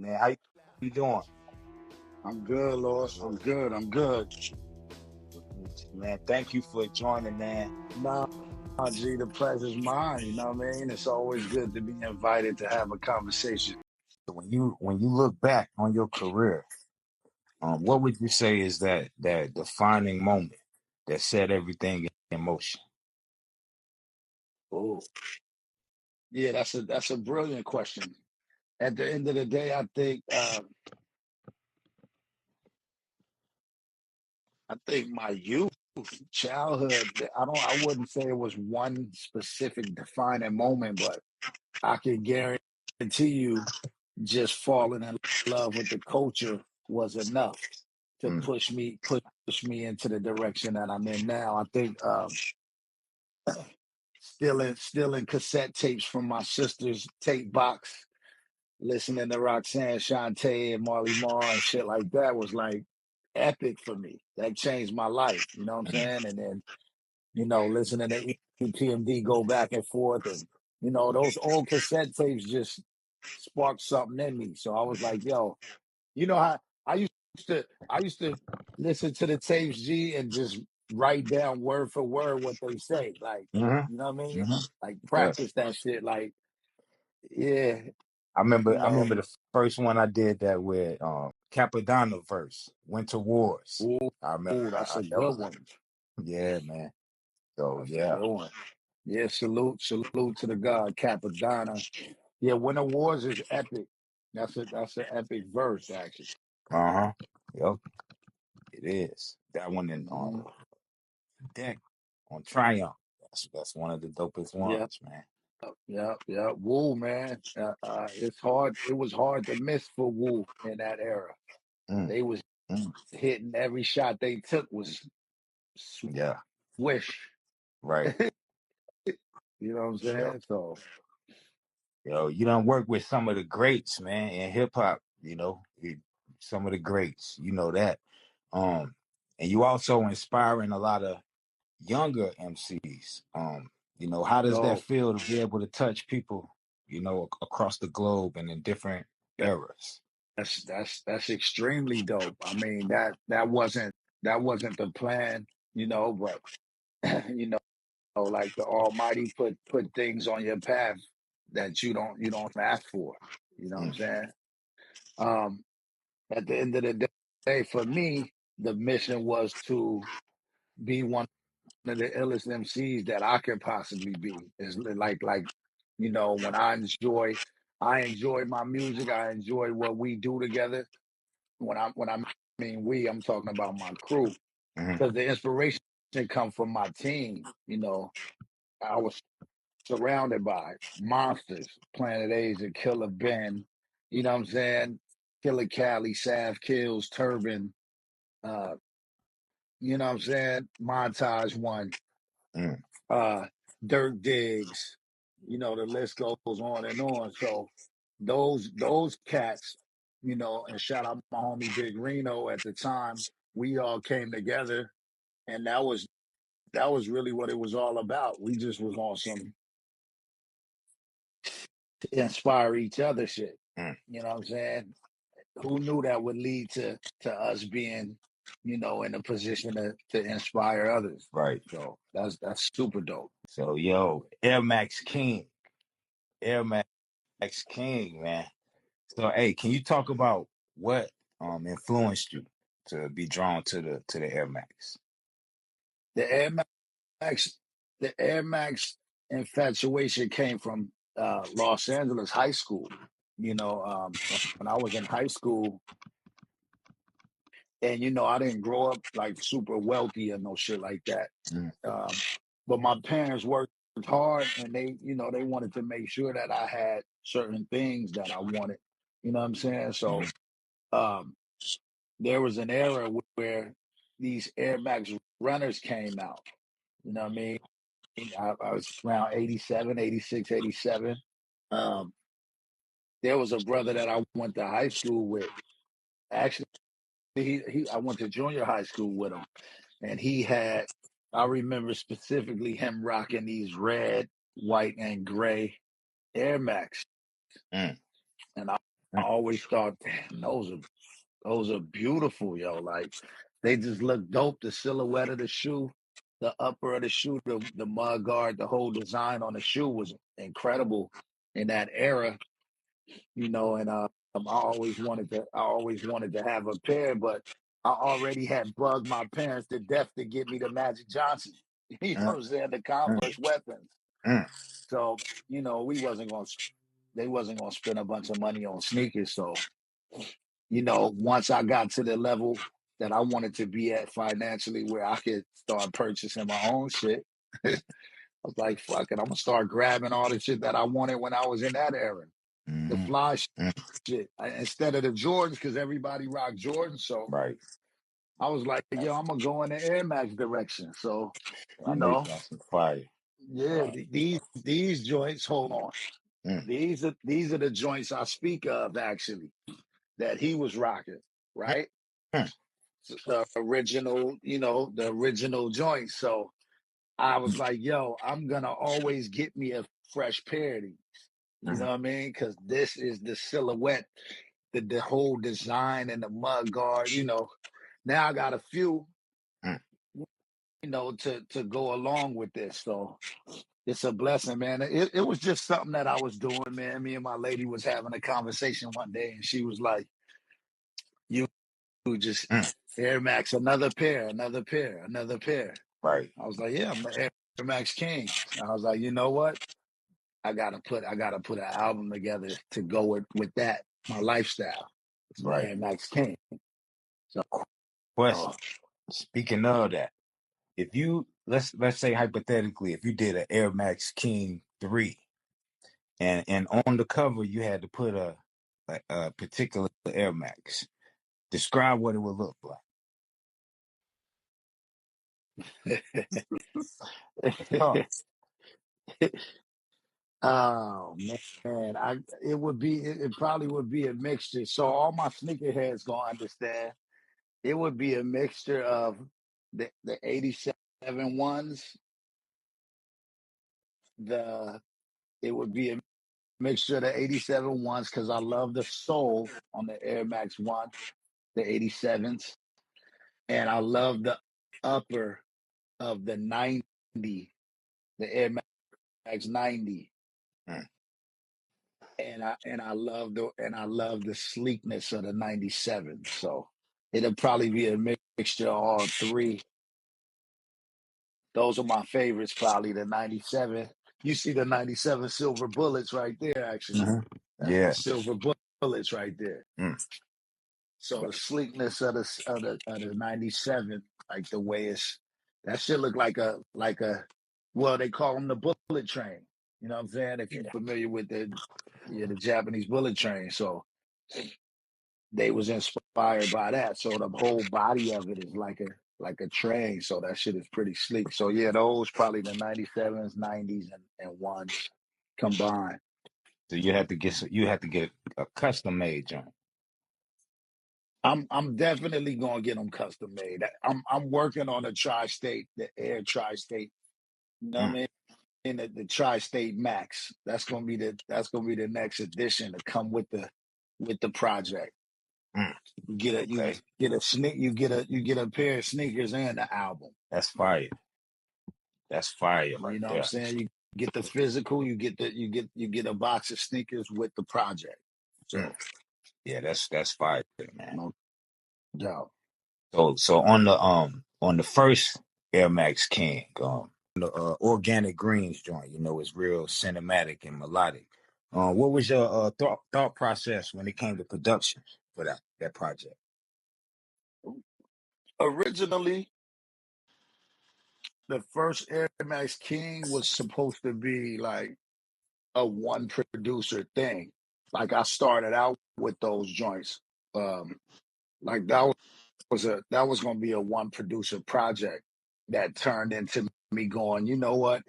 man. How you doing? I'm good, Lord. I'm good. I'm good. Man, thank you for joining, man. Nah, G, the pleasure's mine. You know what I mean? It's always good to be invited to have a conversation. When you look back on your career, what would you say is that defining moment that set everything in motion? Oh, yeah, that's a brilliant question. At the end of the day, I think my youth, childhood. I wouldn't say it was one specific defining moment, but I can guarantee you, just falling in love with the culture was enough to Mm, push me into the direction that I'm in now. I think stealing cassette tapes from my sister's tape box, listening to Roxanne Shante and Marley Marl and shit like that was like epic for me. That changed my life. You know what I'm mm, saying? And then, listening to EPMD go back and forth, and those old cassette tapes just sparked something in me. So I was like, yo, how I I used to listen to the tapes, G, and just write down word for word what they say. Like, hmm you know what I mean? hmm Like Yeah, practice that shit. Like, yeah, I remember. you I know. remember the first one I did that with Capadonna verse, Winter Wars. Ooh, I remember. ooh, that's a Yep. good one. Yeah, man. So That's a yeah. good one. Yeah, salute to the God, Capadonna. Yeah, Winter Wars is epic. That's an epic verse, actually. Uh-huh. Yep. It is. That one in on Mhm. deck on Triumph. That's one of the dopest Yeah, ones, man. yeah, yeah. Woo, man. It's hard. It was hard to miss for Woo in that era. Mm, They was mm. hitting every shot they took was Yeah, swish. right. You know what I'm Yep. saying? So Yo, you don't work with some of the greats, man, in hip hop. Some of the greats. You know that. Um, and you also inspiring a lot of younger MCs. How does that dope. feel to be able to touch people, across the globe and in different eras? That's extremely dope. I mean that wasn't the plan, but like the Almighty put things on your path that you don't ask for. You know what I'm Mm, saying? Um, at the end of the day, for me, the mission was to be one of the illest MCs that I could possibly be. Is like when I enjoy my music, I enjoy what we do together. When I mean we, I'm talking about my crew, mhm, because the inspiration come from my team. I was surrounded by monsters, Planet Asia, Killer Ben, you know what I'm saying? Killer Cali, Sav Kills, Turban, uh, you know what I'm saying? Montage One, mm, uh, Dirt Digs, the list goes on and on. So those cats, and shout out my homie Big Reno at the time, we all came together, and that was really what it was all about. We just was on some inspire each other shit. mm. You know what I'm saying? Who knew that would lead to us being, in a position to inspire others? Right. So that's super dope. So, yo, Air Max King, Air Max King, man. So, hey, can you talk about what influenced you to be drawn to the Air Max? The Air Max, the Air Max infatuation came from Los Angeles high school. When I was in high school, and I didn't grow up like super wealthy or no shit like that. Mm, Um, but my parents worked hard, and they wanted to make sure that I had certain things that I wanted. You know what I'm saying? So mm, um, there was an era where these Air Max runners came out. You know what I mean? I was around 87, 86, 87. Um, there was a brother that I went to high school with. Actually, I went to junior high school with him, and I remember specifically him rocking these red, white, and gray Air Max, mm, and I always thought, damn, those are beautiful, yo. Like they just look dope. The silhouette of the shoe, the upper of the shoe, the mud guard, the whole design on the shoe was incredible in that era, and I always wanted to have a pair, but I already had bugged my parents to death to get me the Magic Johnson. You know mm, what I'm saying? The mm, Converse weapons. mm, So, we wasn't gonna they wasn't gonna spend a bunch of money on sneakers. So, once I got to the level that I wanted to be at financially where I could start purchasing my own shit, I was like, fuck it, I'm gonna start grabbing all the shit that I wanted when I was in that era. The mm, fly mm. shit. Instead of the Jordans, because everybody rocked Jordans. So Right. I was like, yo, I'm gonna go in the Air Max direction. So, I you know you know, got some fire. yeah, these joints, hold on. Mm, These are the joints I speak of actually that he was rocking, mm, right? mm, The original, the original joints. So I was like, yo, I'm gonna always get me a fresh pair of these. You mm, know what I mean? Because this is the silhouette, the whole design and the mud guard. Now I got a few, mm. to go along with this. So it's a blessing, man. It was just something that I was doing, man. Me and my lady was having a conversation one day, and she was like, "You just Mm. Air Max, another pair, another pair, another pair." Right. I was like, "Yeah, I'm the Air Max King." I was like, "You know what? I gotta put an album together to go with that, my lifestyle. It's the Right. Air Max King." So, Question. Speaking of that, if you let's say hypothetically, if you did an Air Max King 3 and on the cover you had to put a particular Air Max, describe what it would look like. Oh. oh man, it probably would be a mixture. So all my sneakerheads gonna understand. It would be a mixture of the 87 ones. The It would be a mixture of the 87 ones because I love the sole on the Air Max One, the 87s, and I love the upper of the 90, the Air Max 90. Mm. And I love the sleekness of the 97. So it'll probably be a mixture of all three. Those are my favorites, probably the 97. You see the 97 silver bullets right there, actually. Hmm. That's the Yeah. silver bullets right there. Mm. So the sleekness of the 97, like the way that shit look like a well, they call them the bullet train. You know what I'm saying? If you're Yeah. familiar with the Japanese bullet train. So they was inspired by that. So the whole body of it is like a train. So that shit is pretty sleek. So yeah, those probably the 97s, 90s, and ones combined. So you have to get a custom made joint. I'm definitely gonna get them custom made. I'm working on a tri-state, the Air Tri-State. You know what I Mm. mean? In the Tri-State Max. That's gonna be the next edition to come with the project. Mm. You Okay. get a sneak you get a pair of sneakers and the album. That's fire. That's fire right You know what I'm there. saying? You get the physical, you get a box of sneakers with the project. Mm. So Yeah, that's fire, man. no doubt. So on the first Air Max King, the organic greens joint, it's real cinematic and melodic. What was your thought process when it came to production for that project? Originally, the first Air Max King was supposed to be like a one producer thing. Like I started out with those joints. Um, like that was gonna be a one producer project that turned into me going, you know what?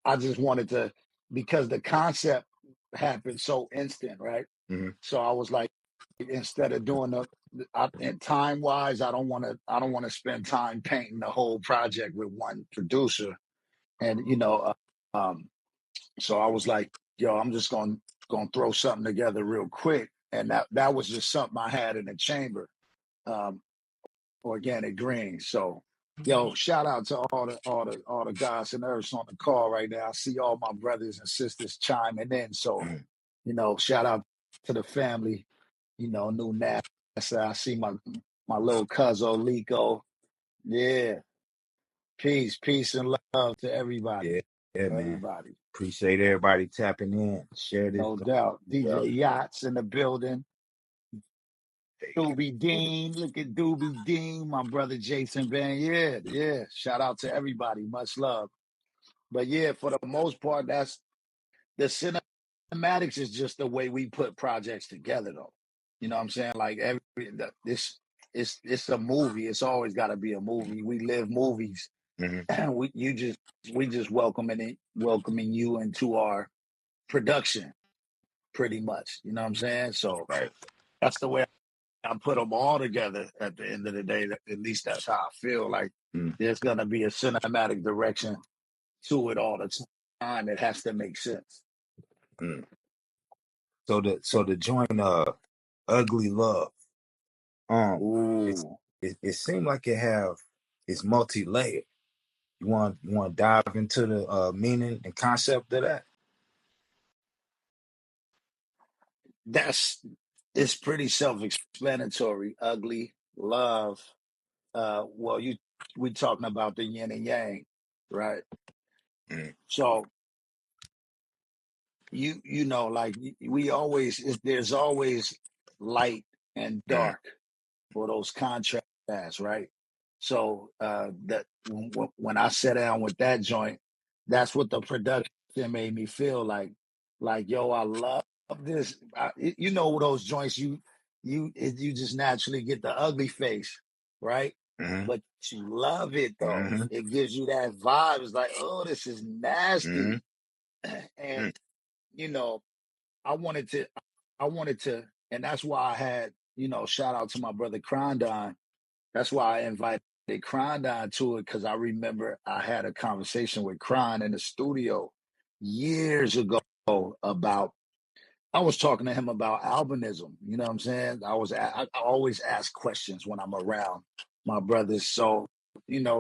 I just wanted to, because the concept happened so instant, right? Hmm. So I was like, instead of doing and time wise, I don't want to spend time painting the whole project with one producer. And so I was like, yo, I'm just gonna throw something together real quick and that was just something I had in the chamber. Um, Organic greens. So, yo, shout out to all the guys and earths on the call right now. I see all my brothers and sisters chiming in. So, Mm. shout out to the family. New NASA. I see my little cousin Lico. Yeah, peace, and love to everybody. Yeah, yeah, man. Everybody, Appreciate everybody tapping in. Share this. no doubt. Yo, DJ Yachts in the building. there you Doobie Dean, look at Doobie Dean, my brother Jason Van. Yeah. Shout out to everybody. Much love. But yeah, for the most part, that's the cinematics is just the way we put projects together, though. You know what I'm saying? Like this, it's a movie. It's always got to be a movie. We live movies. go. We just welcoming you into our production, pretty much. You know what I'm saying? So Right. that's the way I put them all together at the end of the day. At least that's how I feel. Like Mm, there's gonna be a cinematic direction to it all the time. It has to make sense. mm. So the joint Ugly Love. It's Ooh, it seemed like it's multi-layered. You want to dive into the meaning and concept of that? that's it's pretty self-explanatory. Ugly love. Well, we talking about the yin and yang, right? Mm, So like we always there's always light and mm, dark for those contrasts, right? So that when I sat down with that joint, that's what the production made me feel like. Like, yo, I love this. Those joints you just naturally get the ugly face, right? mm, But you love it though. mm, It gives you that vibe. It's like, oh, this is mm, nasty. mm, And you know, I wanted to, and that's why I had, shout out to my brother Krondon. That's why I invited Krondon to it because I remember I had a conversation with Kron in the studio years ago about. I was talking to him about albinism. You know what I'm saying? I always ask questions when I'm around my brothers, so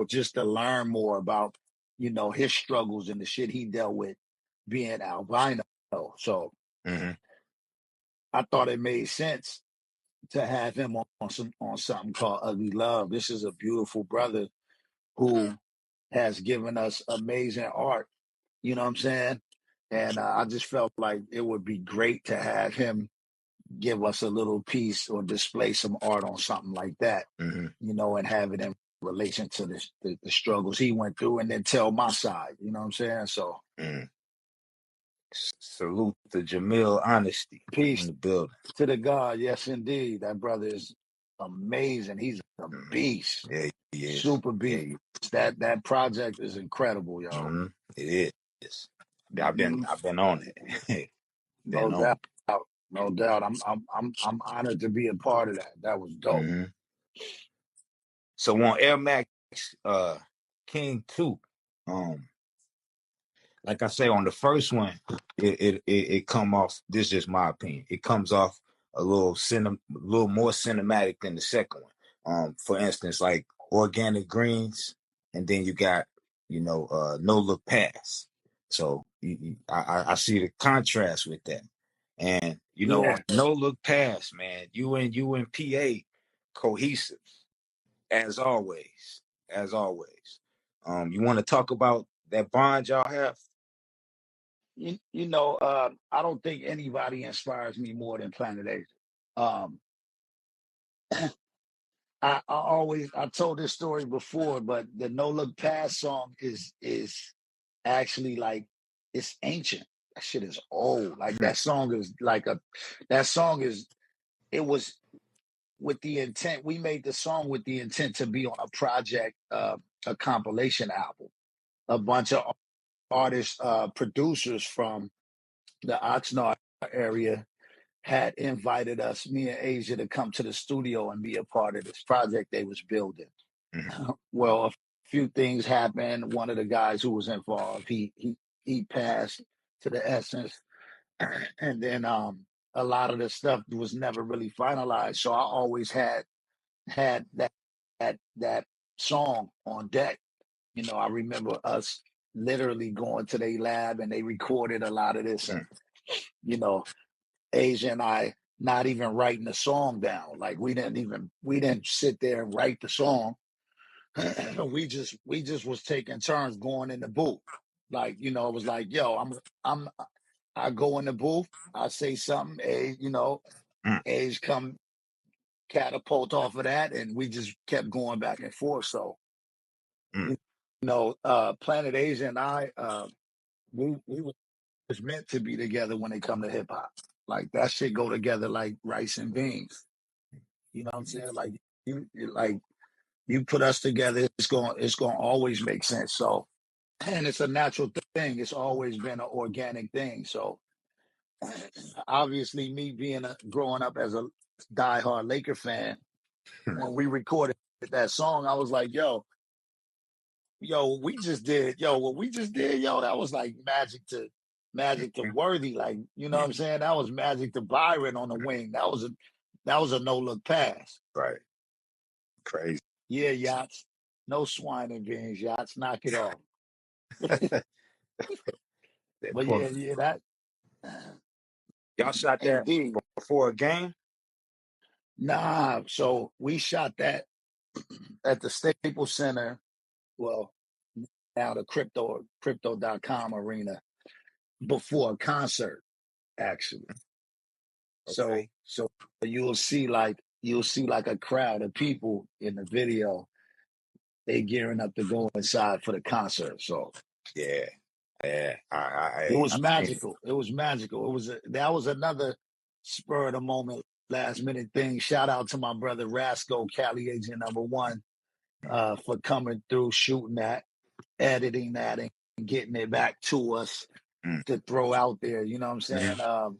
just to learn more about his struggles and the shit he dealt with being albino. So mm, I thought it made sense to have him on something called Ugly Love. This is a beautiful brother who has given us amazing art. You know what I'm saying? And I just felt like it would be great to have him give us a little piece or display some art on something like that. mm, And have it in relation to the struggles he went through, and then tell my side. You know what I'm saying? So mm. Salute to Jamil Honesty in peace the building. to the God. Yes, indeed. That brother is amazing. He's a Mm. beast. Yeah, he is. Super Yeah, beast. That project is incredible, yo. it is. I've been Hmm. I've been on it. No Been on doubt. No doubt. I'm honored to be a part of that. That was it. dope. So on Air Max King 2, um, like I say, on the first one, it come off. This is just my opinion. It comes off a little more cinematic than the second one. For instance, like Organic Greens, and then you got No Look Pass. So I see the contrast with that, and Yeah. on No Look Pass, man, you and PA cohesive as always, as always. You want to talk about that bond y'all have? I don't think anybody inspires me more than Planet Asia. Um, I told this story before, but the No Look Past song is actually like it's ancient. That shit is old. Like Hmm. that song is it was with the intent. We made the song with the intent to be on a project, a compilation album. A bunch of artists, producers from the Oxnard area had invited us, me and Asia, to come to the studio and be a part of this project they was building. Hmm. Well, a few things happened. One of the guys who was involved, he passed to the essence, and then a lot of the stuff was never really finalized. So I always had that song on deck. I remember us literally going to their lab and they recorded a lot of this, and you know, Asia and I not even writing the song down. Like we didn't sit there and write the song. We just was taking turns going in the booth. Like, it was like, yo, I go in the booth, I say something, mm, Age come catapult off of that, and we just kept going back and forth. So, mm, Planet Asia and I, we was meant to be together when it come to hip hop. Like that shit go together like rice and beans. You know what I'm saying? Like you put us together, it's gonna always make sense. So, and it's a natural thing. It's always been an organic thing. So obviously, me being growing up as a diehard Laker fan, mm. when we recorded that song, I was like, what we just did, that was like magic to Worthy. Like, you know what I'm saying? That was magic to Byron on the wing. That was a no look pass. Right. Crazy. Yeah, yachts. No swine and beans, yachts. Knock it off. That But poor. yeah, that Y'all shot that indeed. before a game? Nah, so we shot that at the Staples Center. Well, now the crypto.com arena before a concert, actually. So Okay. so you'll see like a crowd of people in the video. They gearing up to go inside for the concert. So Yeah. Yeah. it was I mean, magical. It was magical. That was another spur of the moment, last minute thing. Shout out to my brother Rasco, Cali Agent #1, for coming through, shooting that, editing that, and getting it back to us mm, to throw out there. You know what I'm mhm.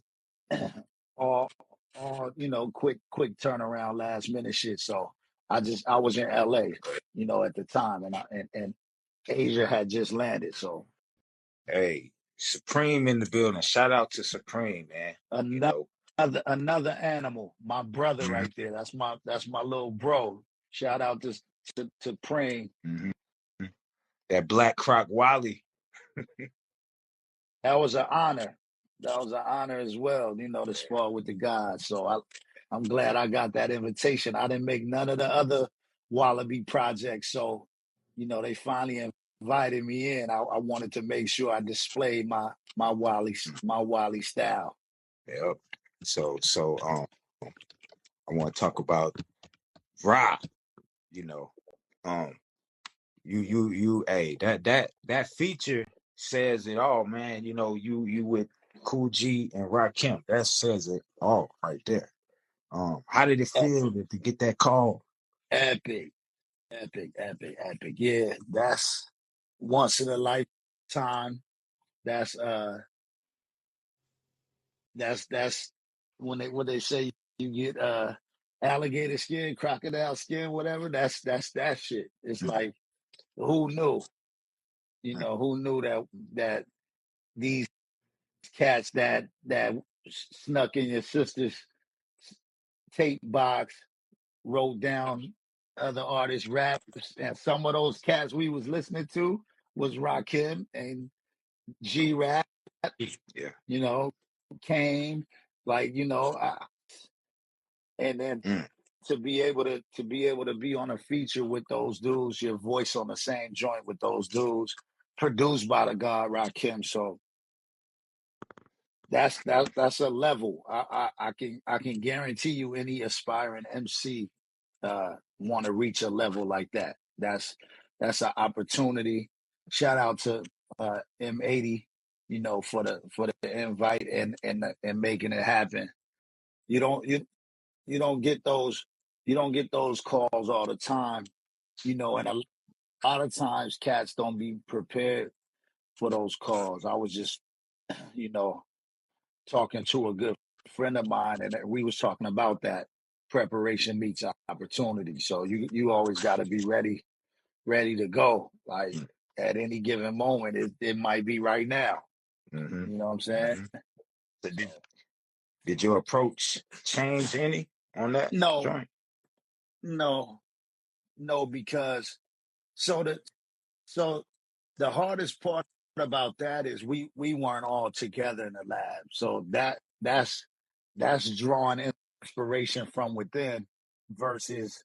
saying? All quick turnaround, last minute shit. So I was in LA, at the time, and Asia had just landed. So Hey, Supreme in the building. Shout out to Supreme, man. You another know. another animal, my brother Mhm, right there. That's my little bro. Shout out to Praying. mhm. That Black Croc Wally. That was an honor. That was an honor as well, to spar with the guys. So I'm glad I got that invitation. I didn't make none of the other Wallaby projects. So, they finally invited me in. I wanted to make sure I displayed my Wally style. Yep. So I want to talk about Rock. You know, um, hey, that feature says it all, man. You with Cool G and Rakim. That says it all right there. How did it E- feel to get that call? Epic, epic, epic, epic. Yeah, that's once in a lifetime. That's that's when they say you get alligator skin, crocodile skin, whatever. That's that shit. It's Mm, like, who knew? mm, Who knew that these cats that snuck in your sister's tape box, wrote down other artists' raps, and some of those cats we was listening to was Rakim and G Rap, yeah. you know, Kane, like, and then Mm, to be able to be on a feature with those dudes, your voice on the same joint with those dudes, produced by the god Rakim. So that's a level. I can guarantee you any aspiring MC want to reach a level like that. That's an opportunity. Shout out to M80, for the invite and making it happen. You don't you you don't get those calls all the time, and a lot of times cats don't be prepared for those calls. I was just, you know, talking to a good friend of mine, and we was talking about that preparation meets opportunity. So you always got to be ready to go. Like mm, at any given moment, it might be right now. mhm, You know what I'm saying? mhm. So So Did your approach change any on that No, joint? no, no, because so the so the hardest part about that is we weren't all together in the lab. So that's drawing inspiration from within versus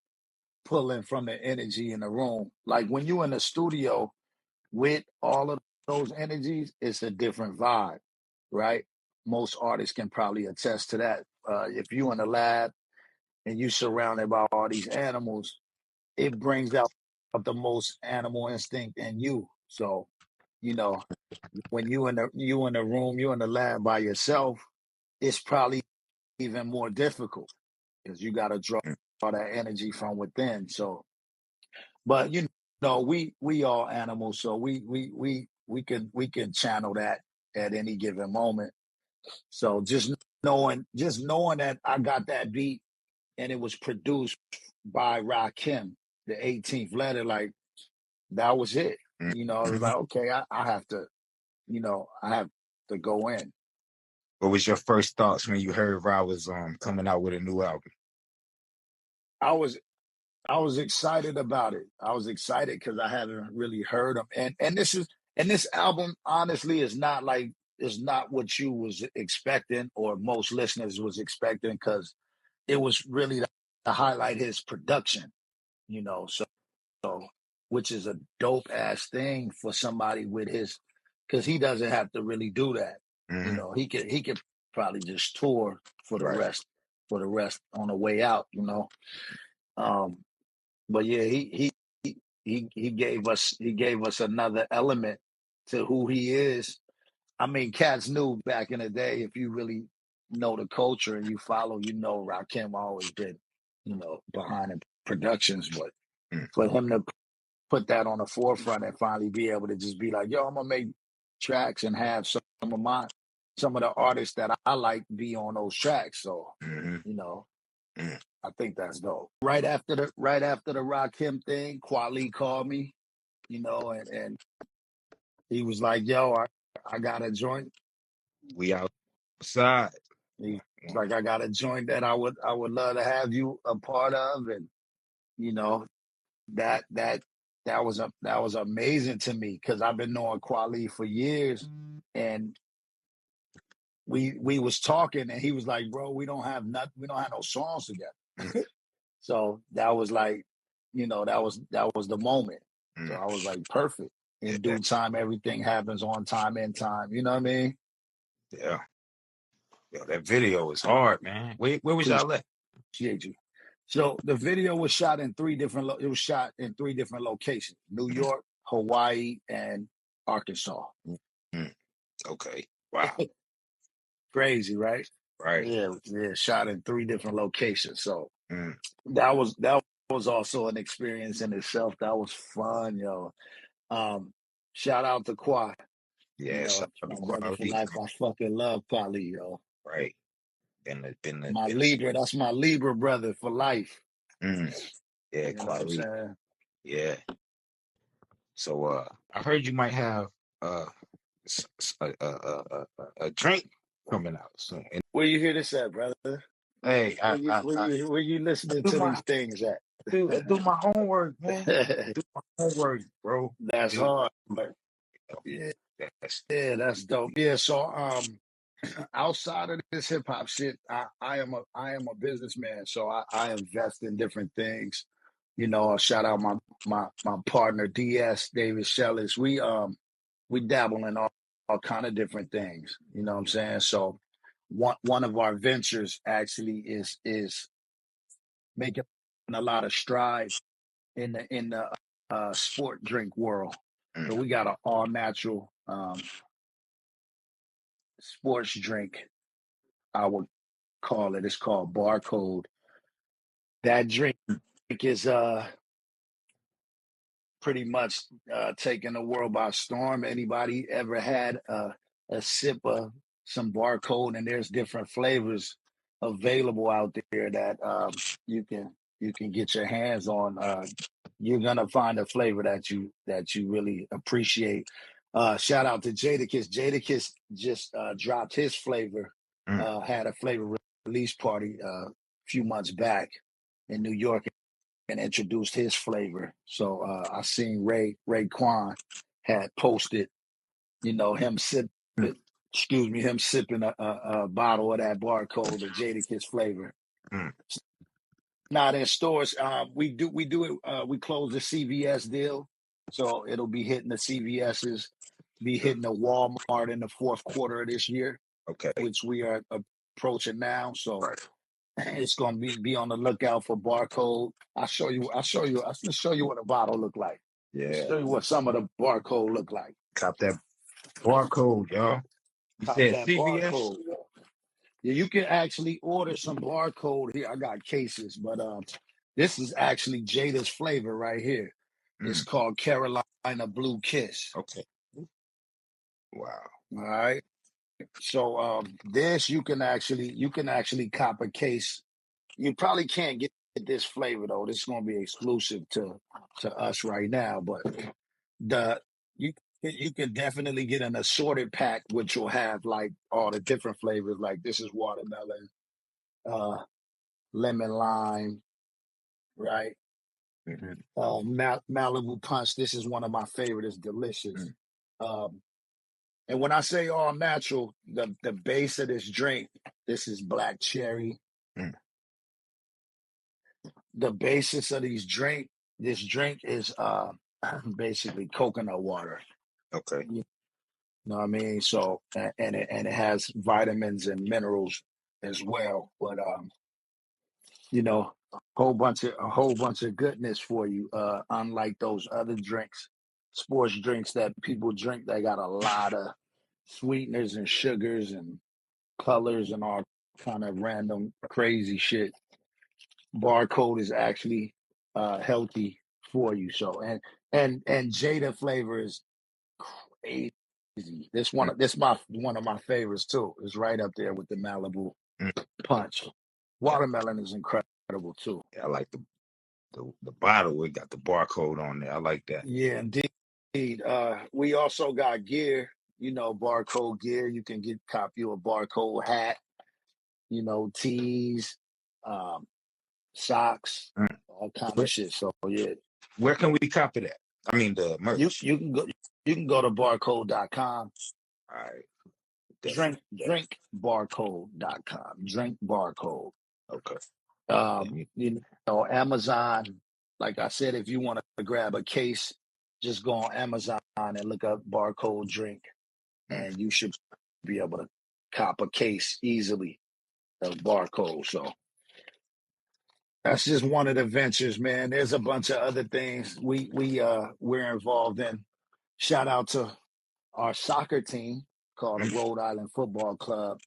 pulling from the energy in the room. Like when you're in the studio with all of those energies, it's a different vibe, right? Most artists can probably attest to that. If you're in the lab and you surrounded by all these animals, it brings out the most animal instinct in you. So, you know, when you in the room, you in the lab by yourself, it's probably even more difficult because you got to draw Mm, all that energy from within. So, but we all animals, so we can channel that at any given moment. So just knowing that I got that beat and it was produced by Rakim, the 18th letter, like that was it. mm, I was mhm. like, okay, I have to, I have to go in. What was your first thoughts when you heard Rob was coming out with a new album? I was I was excited about it. I was excited because I haven't really heard him, and this album honestly is not what you was expecting or most listeners was expecting because it was really to highlight his production. So which is a dope ass thing for somebody with his, because he doesn't have to really do that. Hmm. He could probably just tour for the Right. rest on the way out. Um, but yeah, he gave us another element to who he is. I mean, cats knew back in the day, if you really know the culture and you follow, Rakim always been, behind the productions, but Mm, for him to put that on the forefront and finally be able to just be like, yo, I'm gonna make tracks and have some of the artists that I like be on those tracks. So, hmm, you know, mm. I think that's dope. Right after the Rakim thing, Kweli called me, and he was like, yo, I got a joint. We outside. He's like, I got a joint that I would love to have you a part of. And, you know, that that that was amazing to me because I've been knowing Kweli for years, and we was talking, and he was like, "Bro, we don't have no songs Mm, together." So that was like, that was the moment. So mm. I was like, perfect. In Yeah, due time, everything happens on time, in time. You know what I mean? yeah. Yo, that video is hard, man. Where was y'all at? Appreciate you. So the video was shot in three different. It was shot in three different locations: New Mm, York, Hawaii, and Arkansas. mm, mm. Okay. Wow. Crazy, right? Right. Yeah, yeah. Shot in three different locations. So Mm. that was also an experience in itself. That was fun, yo. Um, Shout out to Quad. Yeah, shout out to My brother for Quality. life. I fucking love Polly, yo. Right. My Been Libra. That's my Libra brother for life. mm. Yeah, You know what I'm Quality. saying? Yeah. So I heard you might have uh a drink coming out soon. And Where you hear this at, brother? hey, Where you where I you where you listening do to my these things at? do my homework, man. Do my homework, bro. That's Do hard. But yeah, that's yeah, that's dope. Yeah, so outside of this hip hop shit, I am a businessman, so I invest in different things. Shout out my partner DS David Shellis. We dabble in all kind of different things. You know what I'm saying? So one of our ventures actually is making a lot of strides in the sport drink world. mm, So we got an all natural sports drink. I would call it. It's called Barcode. That drink is pretty much taking the world by storm. Anybody ever had a sip of some Barcode? And there's different flavors available out there that you can get your hands on. You're gonna find a flavor that you really appreciate. Shout out to Jadakiss. Jadakiss just dropped his flavor had a flavor release party a few months back in New York and introduced his flavor. So I seen Raekwon had posted, him mm, him sipping a bottle of that barcode, the Jadakiss flavor. mm. Not in stores. We do it. We close the CVS deal, so it'll be hitting the CVS's, be hitting the Walmart in the fourth quarter of this year, Okay. which we are approaching now. So Right. it's gonna be on the lookout for barcode. I'll show you. I'll show you what a bottle look like. I'll Yeah. show you what some of the barcode look like. Cop that barcode, y'all. You Pop said that CVS? barcode. Yeah, you can actually order some barcode here. I got cases, but this is actually Jada's flavor right here. It's Mm. called Carolina Blue Kiss. Okay. Wow. All right. So this you can actually cop a case. You probably can't get this flavor though. This is gonna be exclusive to us right now. But the you you can definitely get an assorted pack, which will have like all the different flavors. Like this is watermelon, uh, lemon lime, right? Mm-hmm. Malibu Punch. This is one of my favorite. It's delicious. Mm, Um, and when I say all natural, the base of this drink, this is black cherry. mm. The basis of this drink is basically coconut water. Okay. You know what I mean? So and it has vitamins and minerals as well. But a whole bunch of goodness for you. Unlike those other drinks, sports drinks that people drink, they got a lot of sweeteners and sugars and colors and all kind of random crazy shit. Barcode is actually healthy for you. So and Jada flavor is crazy. Mm, One of my favorites too. It's right up there with the Malibu mm. Punch. Yeah, Watermelon is incredible too. I like the bottle. It got the barcode on there. I like that. Yeah, indeed. We also got gear, barcode gear. You can cop you a barcode hat, tees, um, socks, Mm. all kind of Where, shit. So yeah, where can we copy that? I mean the you merch. you can go you can go to barcode.com. All right, Drink definitely. drinkbarcode.com. Drink barcode. Okay. Let Um, me. you Amazon. Like I said, if you want to grab a case, just go on Amazon and look up barcode drink, Mm, and you should be able to cop a case easily of barcode. So that's just one of the ventures, man. There's a bunch of other things we're involved in. Shout out to our soccer team called the mm, Rhode Island Football Club.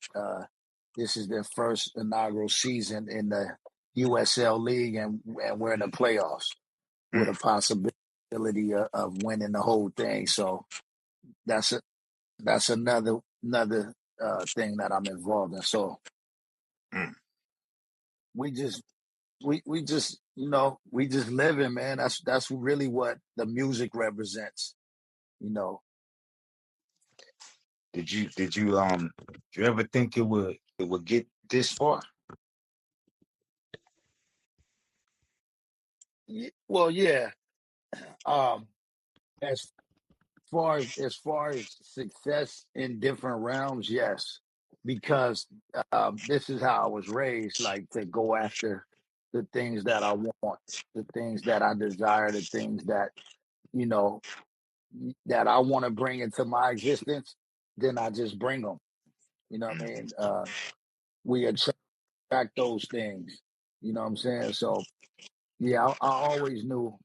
This is their first inaugural season in the USL League, and we're in the playoffs with mm, a possibility of winning the whole thing. So that's a, that's another thing that I'm involved in. So mm. we just we just we just living, man. That's really what the music represents. You know, Did you ever think it would get this far? well, yeah. Um, as as far as success in different realms, yes, because this is how I was raised, like to go after the things that I want, the things that I desire, the things that you know that I want to bring into my existence. Then I just bring them. You know what I Mm, mean? We attract those things. You know what I'm saying? So yeah, I always knew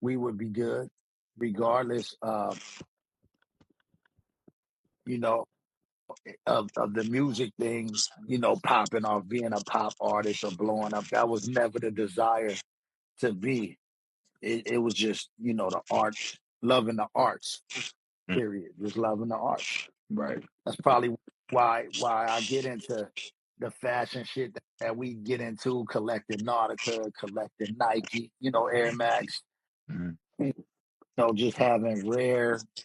we would be good, regardless. You know, of the music thing, popping off, being a pop artist or blowing up. That was never the desire to be. It was just, the art, loving the arts, mm. period. Just loving the arts. Right. That's probably why I get into the fashion shit that we get into, collecting Nautica, collecting Nike, Air Max, Mm. just having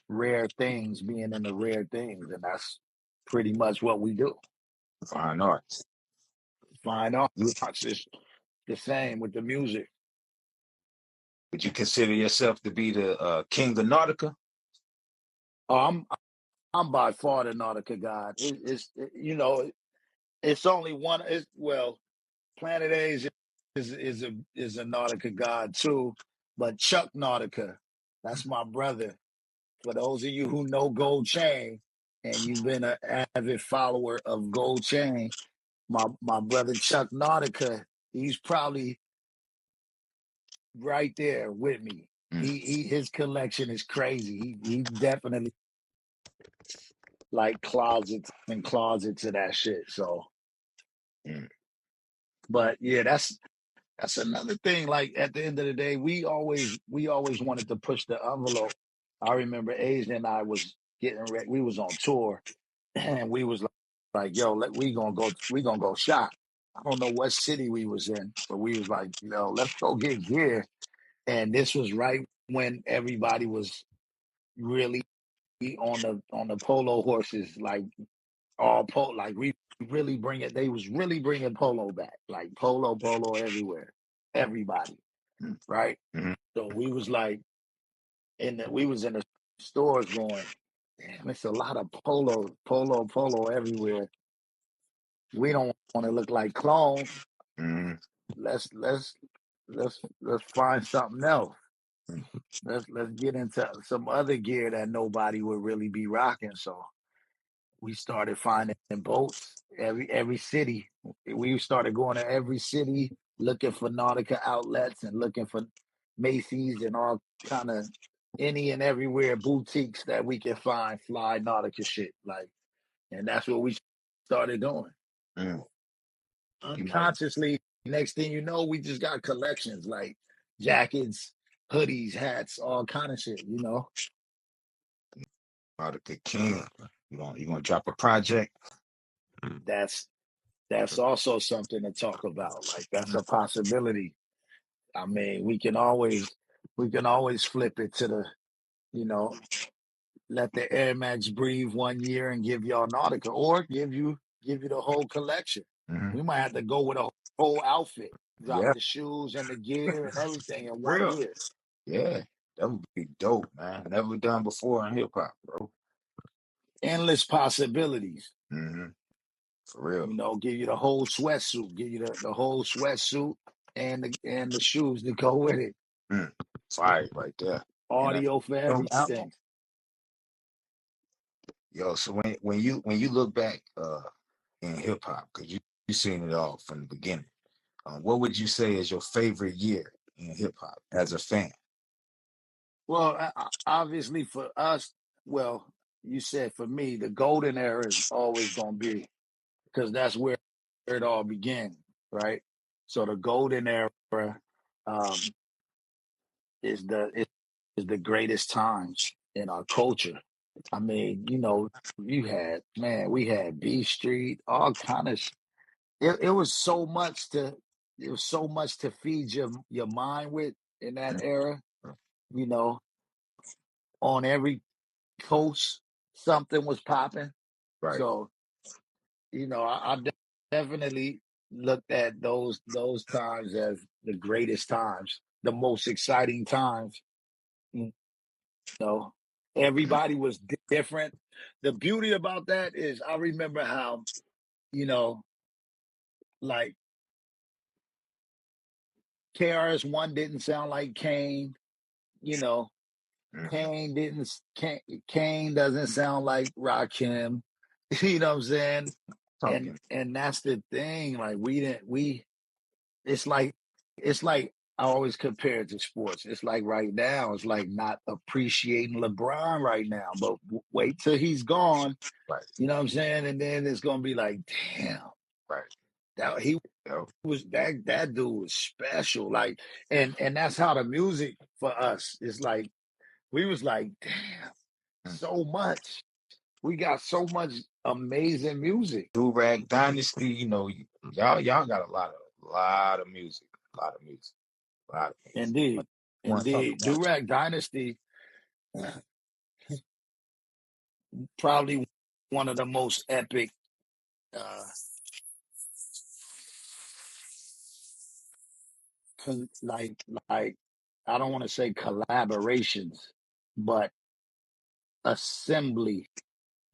rare things, being in the rare things. And that's pretty much what we do. Fine arts. Fine arts is the same with the music. Would you consider yourself to be the king of Nautica? Oh, I'm by far the Nautica god. You know, it's only one. It's well, Planet A is a Nautica god too, but Chuck Nautica, that's my brother. For those of you who know Gold Chain, and you've been an avid follower of Gold Chain, my brother Chuck Nautica, he's probably right there with me. Mm, He his collection is crazy. He definitely like closets and closets of that shit. So, mm, but yeah, that's another thing. Like at the end of the day, we always wanted to push the envelope. I remember Asia and I was getting ready. We was on tour, and we was like, "Yo, we gonna go shop." I don't know what city we was in, but we was like, "Yo, let's go get gear." And this was right when everybody was really on the polo horses, like all polo. Like we really bring it. They was really bringing polo back, like polo everywhere, everybody, mm, right? mm, So we was like we was in the stores going, damn, it's a lot of polo everywhere. We don't want to look like clones. mm, Let's find something else. mm, Let's get into some other gear that nobody would really be rocking. So we started finding boats every city. We started going to every city looking for Nautica outlets and looking for Macy's and all kind of any and everywhere boutiques that we can find fly Nautica shit. Like, and that's what we started doing mm. You know, unconsciously. Next thing you know, we just got collections like jackets, hoodies, hats, all kind of shit. Nautica king. You gonna drop a project? That's that's also something to talk about. Like that's a possibility. I mean, we can always flip it to the, you know, let the Air Max breathe 1 year and give y'all Nautica, or give you the whole collection. Mm-hmm. We might have to go with a whole outfit, drop Yeah, the shoes and the gear and everything in one real. year. Yeah, that would be dope, man. Never done before in hip hop, bro. Endless possibilities. Mm-hmm. For real. Give you the whole sweatsuit, give you the whole sweatsuit and the shoes to go with it. Mm. Fire right there. And Audio for yo, everything. so when you look back in hip hop, because you seen it all from the beginning, what would you say is your favorite year in hip hop as a fan? Well, obviously for us, well, you said for me, the golden era is always going to be because that's where it all began, right? So the golden era um, is the greatest times in our culture. I mean, we had B Street, all kind of. It was so much to feed your mind with in that Mm. era. You know, on every coast, something was popping. Right. So, I definitely looked at those times as the greatest times, the most exciting times. You know, Mm. everybody was different. The beauty about that is I remember how, you know, like KRS-One didn't sound like Kane, you know, Mm. Kane doesn't sound like Rakim. You know what I'm saying? And Talking. and that's the thing. Like it's like I always compare it to sports. It's like right now, it's like not appreciating LeBron right now, but wait till he's gone. Right. You know what I'm saying? And then it's gonna be like, damn, Right. that he Yo. was that dude was special. Like, and that's how the music for us is like. We was like, damn, Mm. so much. We got so much amazing music. Do Rag Dynasty, y'all got a lot of music, a lot of music, a lot of music. Indeed. Want to talk Indeed. about Durag Dynasty, probably one of the most epic. like like I don't want to say collaborations, but assembly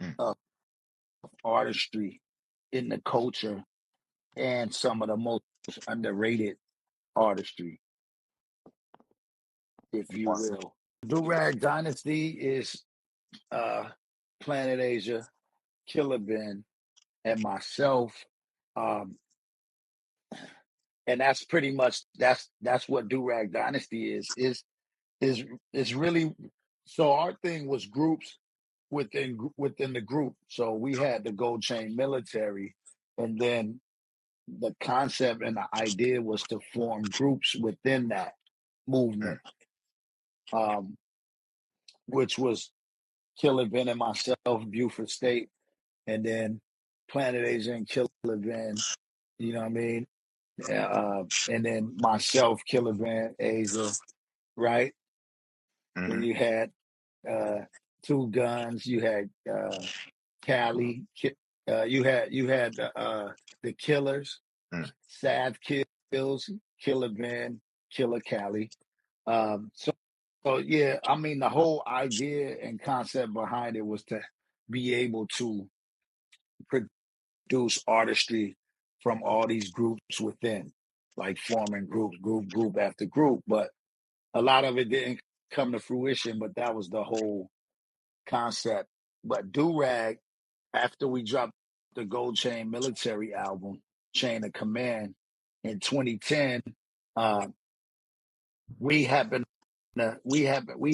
mm, of artistry in the culture and some of the most underrated artistry, if you wow, will. Durag Dynasty is uh Planet Asia, Killer Ben, and myself. Um, and that's pretty much that's what Durag Dynasty is is really so our thing was groups within the group. So we had the Gold Chain Military, and then the concept and the idea was to form groups within that mm, movement, um, which was Killer Ben and myself, Buford State, and then Planet Asia and Killer Ben. You know what I mean? And then myself, Killer Ben, Asia, right? Then mm, you had uh, Two Guns. You had Cali. You had the Killers, mm, Sad Kills, Killer Ben, Killer Cali. So yeah, I mean the whole idea and concept behind it was to be able to produce artistry from all these groups within, like forming group after group. But a lot of it didn't come to fruition. But that was the whole concept. But Durag, after we dropped the Gold Chain Military album, Chain of Command, in 2010, uh, we happened we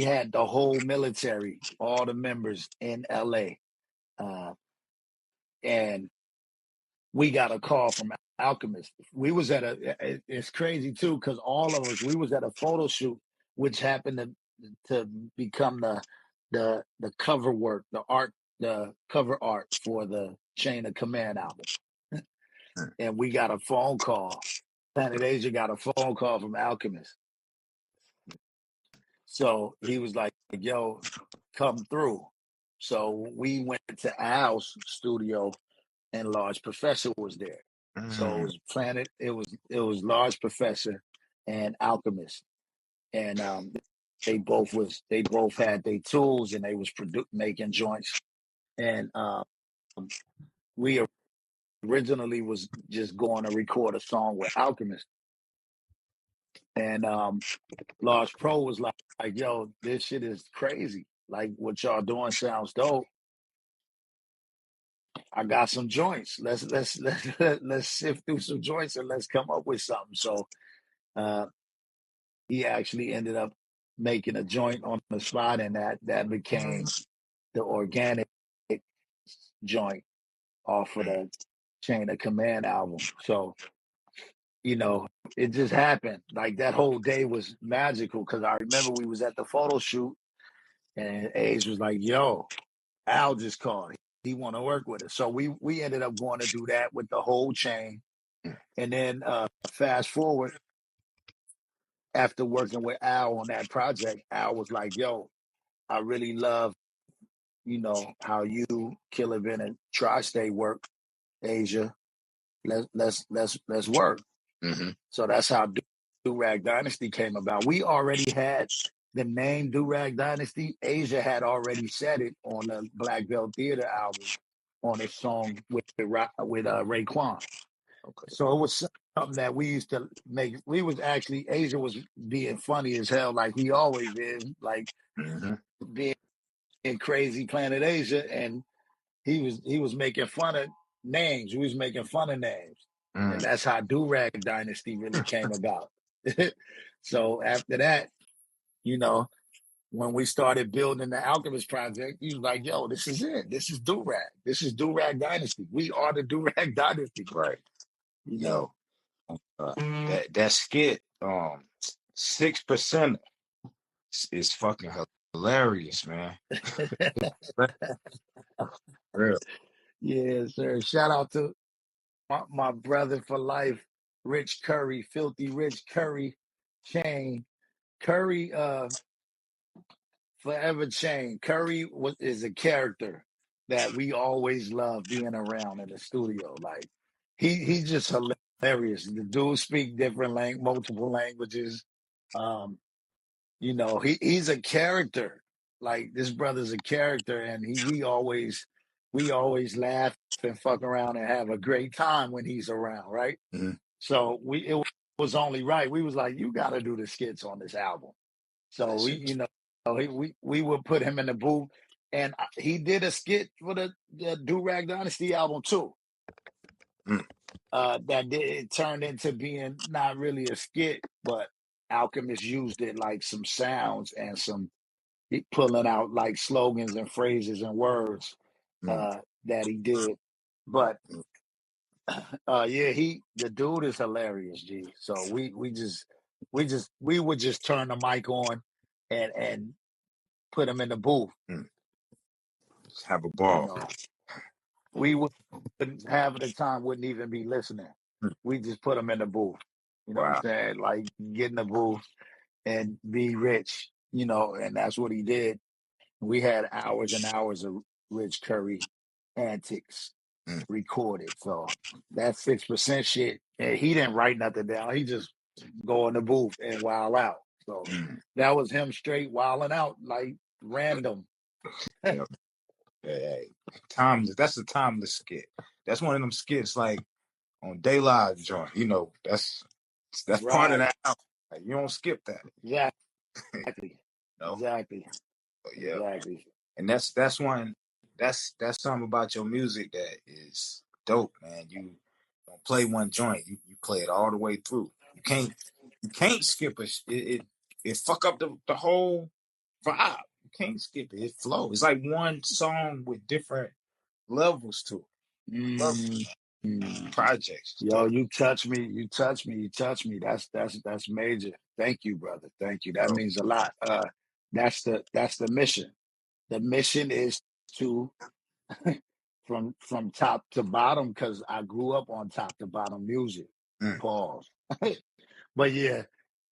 had the whole military, all the members in LA, and we got a call from Alchemist. We was at it's crazy too because all of us we was at a photo shoot, which happened to become the cover work, the cover art for the Chain of Command album. mm, And we got a phone call. Planet Asia got a phone call from Alchemist. So he was like, yo, come through. So we went to Al's studio and Large Professor was there. So it mm, was it was Large Professor and Alchemist. And they both had their tools and they was making joints. And we originally was just going to record a song with Alchemist. And Large Pro was like, yo, this shit is crazy. Like what y'all doing sounds dope. I got some joints. Let's sift through some joints and let's come up with something. So uh, he actually ended up making a joint on the spot, and that became the organic joint off of mm, the Chain of Command album. So you know, it just happened. Like that whole day was magical because I remember we was at the photo shoot, and Age was like, "Yo, Al just called. He want to work with us." So we ended up going to do that with the whole chain, mm, and then fast forward after working with Al on that project, Al was like, "Yo, I really love how you, Killer Ben, and Tristate work, Asia. Let's work." mhm, So that's how Durag Dynasty came about. We already had the name Durag Dynasty. Asia had already said it on the Black Belt Theater album on a song with Raekwon. okay. So it was something that we used to make. We was actually Asia was being funny as hell, like he always is, like Mhm, being in crazy Planet Asia, and he was making fun of names. He was making fun of names, and mm, that's how Durag Dynasty really came about. So after that, you know, when we started building the Alchemist project, he was like, "Yo, this is it. This is Durag. This is Durag Dynasty. We are the Durag Dynasty." right. You know. Yo, that skit, 6% is fucking hilarious, man. Real. Yeah, sir. Shout out to my brother for life, Rich Curry, Filthy Rich Curry, Chain Curry. Forever Chain. Curry is a character that we always love being around in the studio. Like he's just hilarious. hilarious. The dude speak multiple languages. Um, he's a character. Like this brother's a character, and we always laugh and fuck around and have a great time when he's around, right? Mhm. So it was only right. We was like, you got to do the skits on this album. So That shit. we would put him in the booth, and he did a skit for the Do Rag Dynasty album too. Mm. It turned into being not really a skit, but Alchemist used it like some sounds and pulling out like slogans and phrases and words Mm. that he did. But Mm. yeah, the dude is hilarious, G. So we would just turn the mic on and put him in the booth. Mm. Just have a You ball. know, we would half of the time wouldn't even be listening. Mm. We just put him in the booth. You know what I'm Wow. saying? Like get in the booth and be rich. And that's what he did. We had hours and hours of Rich Curry antics Mm. recorded. So that 6% shit, and he didn't write nothing down. He just go in the booth and wild out. So Mm. that was him straight wilding out like random. Yep. Hey, that's a timeless skit. That's one of them skits like on Day Live joint. That's part of Right. that album. Like, you don't skip that. Exactly. No. Exactly. But yeah. Exactly. And that's one that's something about your music that is dope, man. You don't play one joint, you play it all the way through. You can't skip it fuck up the whole vibe. You can't skip it. It flows. It's like one song with different levels to it. Love Mm. projects. It's Yo, dope. you touch me. You touch me. You touch me. That's major. Thank you, brother. Thank you. That Dope. means a lot. That's the mission. The mission is to from top to bottom because I grew up on top to bottom music. Mm. Pause. But yeah,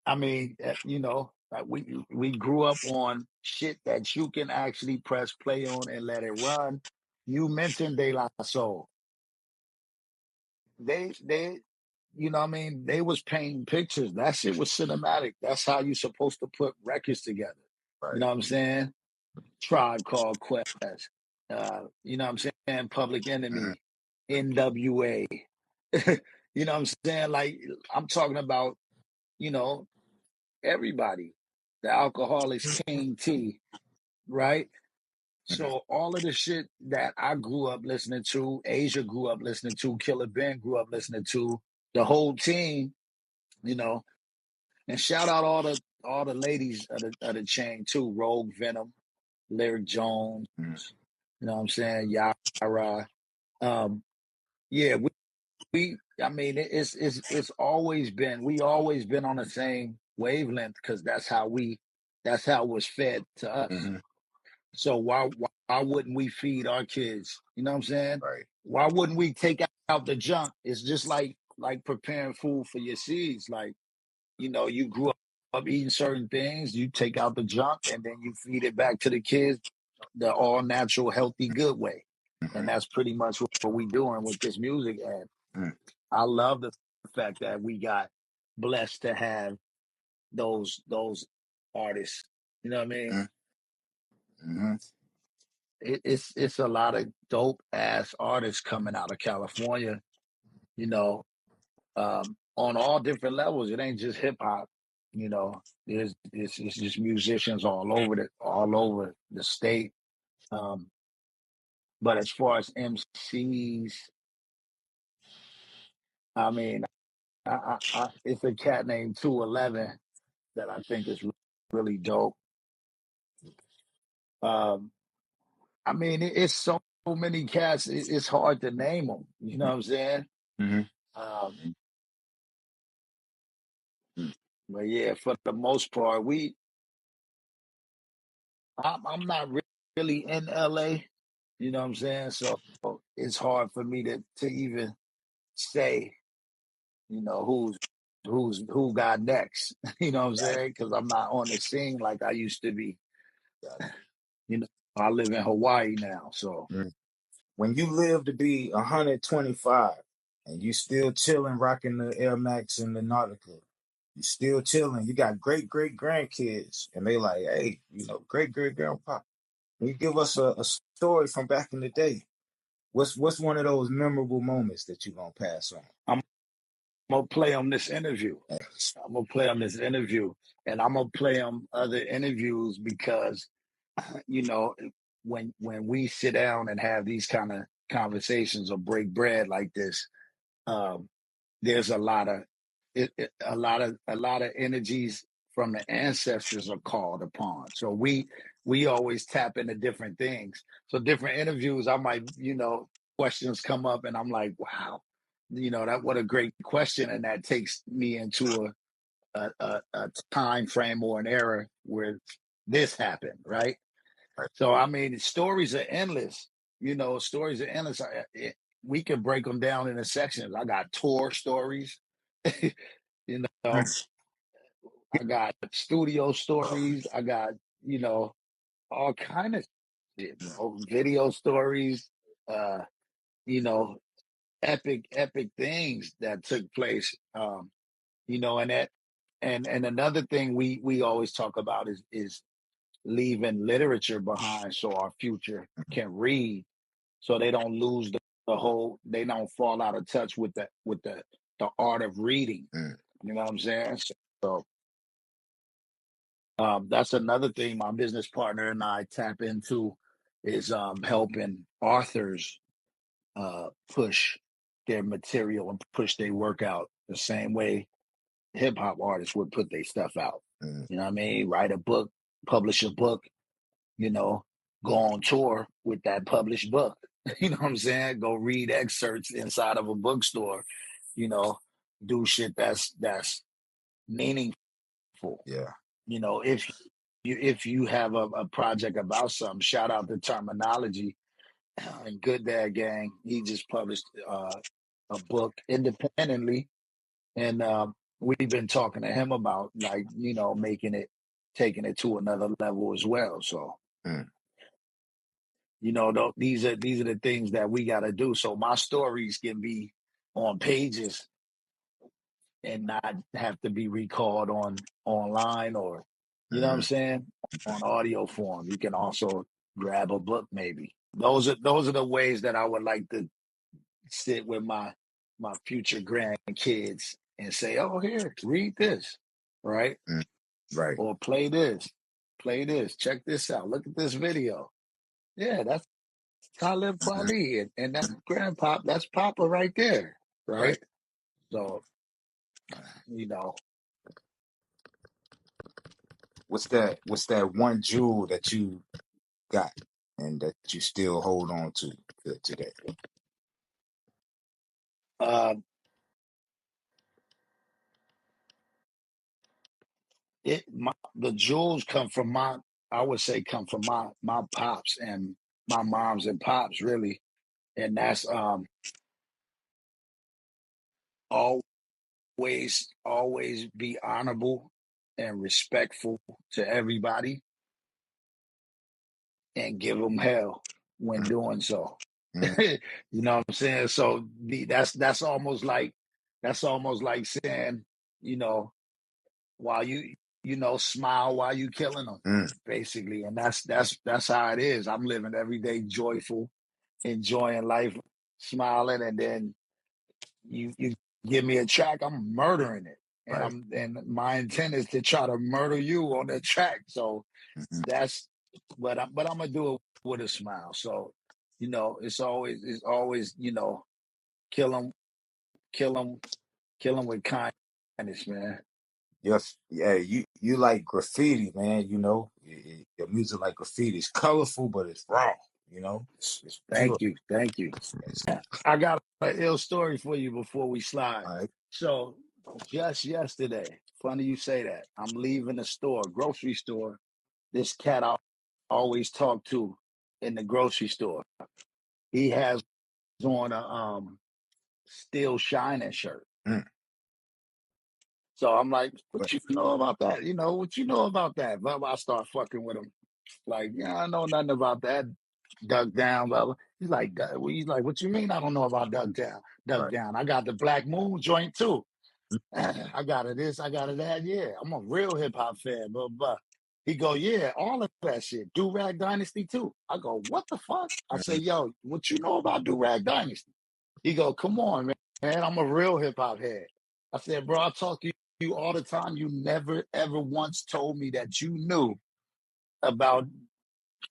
I mean, like we grew up on shit that you can actually press play on and let it run. You mentioned De La Soul. They what I mean, they was painting pictures. That shit was cinematic. That's how you supposed to put records together. You Right. know what I'm saying? Tribe Called Quest. You know what I'm saying? Public Mm. Enemy, NWA. You know what I'm saying? Like I'm talking about, you know, everybody. The Alcoholics King T, right? Mm. So all of the shit that I grew up listening to, Asia grew up listening to, Killer Ben grew up listening to, the whole team, you know, and shout out all the ladies of the chain too, Rogue Venom, Lyric Jones, Mm. you know what I'm saying, Yara. Um, yeah, I mean it's always been we always been on the same wavelength because that's how it was fed to us. Mm-hmm. So why wouldn't we feed our kids? You know what I'm saying? Right. Why wouldn't we take out the junk? It's just like preparing food for your seeds. Like, you grew up eating certain things, you take out the junk and then you feed it back to the kids the all natural, healthy, good way. And Mm-hmm. that's pretty much what we doing with this music. And Mm. I love the fact that we got blessed to have those artists. You know what I mean? Mm. Mm-hmm. It's a lot of dope ass artists coming out of California, you know, on all different levels. It ain't just hip hop, it's just musicians all over the state. Um, but as far as MCs, I mean, it's a cat named 211 that I think is really dope. Um, I mean, it's so many cats. It's hard to name them. You know what I'm saying? Mm-hmm. Um, Mm. but yeah, for the most part, I'm not really in LA. You know what I'm saying? So it's hard for me to even say, who got next. You know what I'm Got it. saying? Because I'm not on the scene like I used to be. Got You know, I live in Hawaii now, so it. Mm. When you live to be 125, and you still chilling, rocking the Air Max and the Nautica. You still chilling. You got great great grandkids, and they like, hey, great great grandpa. Can you give us a story from back in the day? What's one of those memorable moments that you gonna pass on? I'm gonna play on this interview. I'm gonna play on this interview, and I'm gonna play on other interviews because, you know, when we sit down and have these kind of conversations or break bread like this, um, there's a lot of energies from the ancestors are called upon. So we always tap into different things. So different interviews, I might, questions come up and I'm like, wow, that what a great question. And that takes me into a time frame or an era where this happened, right? Right. So I mean, stories are endless. Stories are endless. We can break them down into sections. I got tour stories. you know, I got studio stories. I got you know all kind of shit, video stories. Uh, you know, epic things that took place. And that and another thing we always talk about is leaving literature behind so our future can read, so they don't lose they don't fall out of touch with the art of reading. Mm, You know what I'm saying? So that's another thing my business partner and I tap into is helping authors push their material and push their work out the same way hip hop artists would put their stuff out. mm, You know what I mean? Write a book, publish a book, you know, go on tour with that published book. You know what I'm saying? Go read excerpts inside of a bookstore, you know, do shit that's meaningful. yeah. If you have a project about something, shout out to Terminology and Good Dad Gang. He just published a book independently, and we've been talking to him about taking it to another level as well. So Mm, these are the things that we got to do. So my stories can be on pages and not have to be recalled online, or you know what I'm mm, saying, on audio form. You can also grab a book maybe. Those are the ways that I would like to sit with my future grandkids and say, oh, here, read this, right? mm, right. Or play this, check this out, look at this video. Yeah, that's Talib Mm, Kweli, and that's grandpop, that's Papa right there, right. right? So, you know, What's that one jewel that you got and that you still hold on to today? uh, the jewels come from I would say come from my pops and my moms and pops, really, and that's always be honorable and respectful to everybody, and give them hell when Mm, doing so. mm, You know what I'm saying? So that's almost like saying, you know, while smile while you killing them, mm, basically. And that's how it is. I'm living every day joyful, enjoying life, smiling, and then you give me a track, I'm murdering it. right. And my intent is to try to murder you on that track. So Mm-hmm. that's but I'm gonna do it with a smile. So, it's always, kill them, kill them, kill them with kindness, man. Yes, yeah, you like graffiti, man. Your music like graffiti. It's colorful, but it's raw. It's pure. Thank you. It's, I got an ill story for you before we slide. all right. So just yesterday, funny you say that. I'm leaving the store, grocery store. This cat I always talk to in the grocery store. He has on a Still Shining shirt. Mm, So I'm like, but what you know about that? What you know about that? But I start fucking with him. Like, yeah, I know nothing about that. Duck Down, blah, blah. He's like, what you mean I don't know about Duck Down? Duck Right. Down. I got the Black Moon joint too. I got it this, I got it that. Yeah, I'm a real hip hop fan, blah, blah. He go, yeah, all of that shit. Do Rag Dynasty too. I go, what the fuck? I say, Mhm. yo, what you know about Do Rag Dynasty? He go, come on, man. I'm a real hip hop head. I said, bro, I talk to you all the time. You never ever once told me that you knew about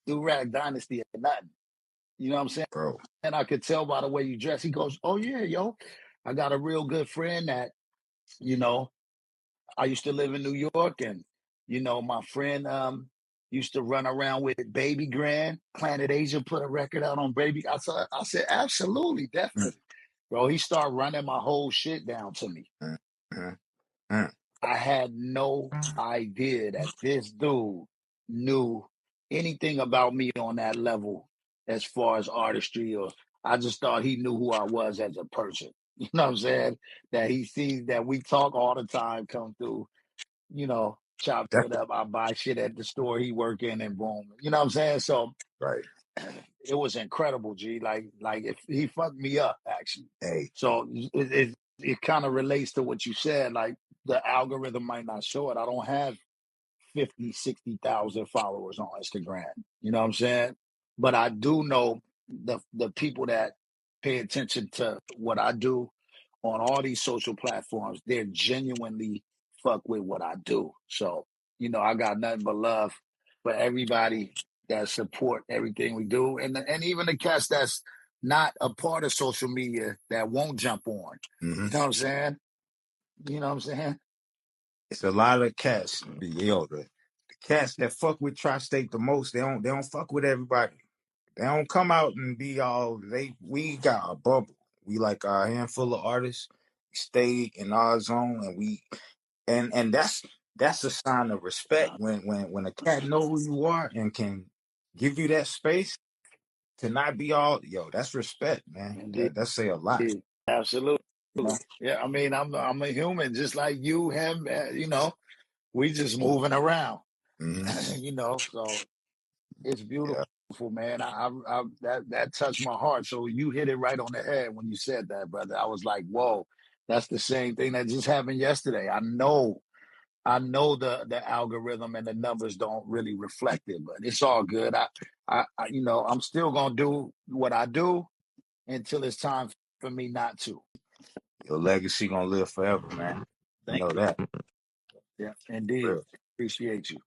Do Rag Dynasty or nothing. You know what I'm saying? Bro. And I could tell by the way you dress. He goes, oh yeah, yo, I got a real good friend that, you know, I used to live in New York, and my friend used to run around with Baby Grand. Planet Asia put a record out on Baby. I said, absolutely, Mm, definitely, bro. He started running my whole shit down to me. mm, mm, mm. I had no idea that this dude knew anything about me on that level as far as artistry, or I just thought he knew who I was as a person. You know what I'm saying? That he sees that we talk all the time, come through, chop That's it up. I buy shit at the store he work in, and boom. You know what I'm saying? So right. it was incredible, G. Like if he fucked me up actually. Hey, So it kind of relates to what you said. Like the algorithm might not show it. I don't have 50, 60,000 followers on Instagram. You know what I'm saying? But I do know the people that pay attention to what I do on all these social platforms, they're genuinely fuck with what I do. So, I got nothing but love for everybody that support everything we do. And even the cats that's not a part of social media that won't jump on. hmm, You know what I'm saying? You know what I'm saying? it's a lot of cats. The cats that fuck with Tristate the most, they don't fuck with everybody. They don't come out and be all we got a bubble. We like a handful of artists, stay in our zone, and that's a sign of respect when a cat know who you are and can give you that space to not be all that's respect, man. Indeed. That say a lot. Absolutely. You know? Yeah, I mean, I'm a human just like you, him, we just moving around, Hmm. so it's Yeah. beautiful, man. That touched my heart. So you hit it right on the head when you said that, brother. I was like, whoa, that's the same thing that just happened yesterday. I know the algorithm and the numbers don't really reflect it, but it's all good. I'm still gonna do what I do until it's time for me not to. Your legacy gonna live forever, man. You Thank know you. that. Yeah, indeed. Real. Appreciate you.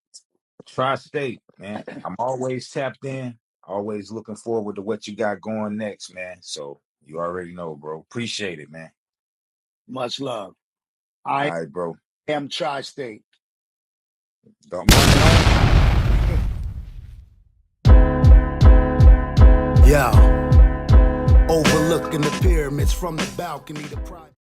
Tri-state, man. I'm always tapped in, always looking forward to what you got going next, man. So you already know, bro. Appreciate it, man. Much love. All I right, bro. am Tri-State. One and only. Yeah, overlooking the pyramids from the balcony. The private.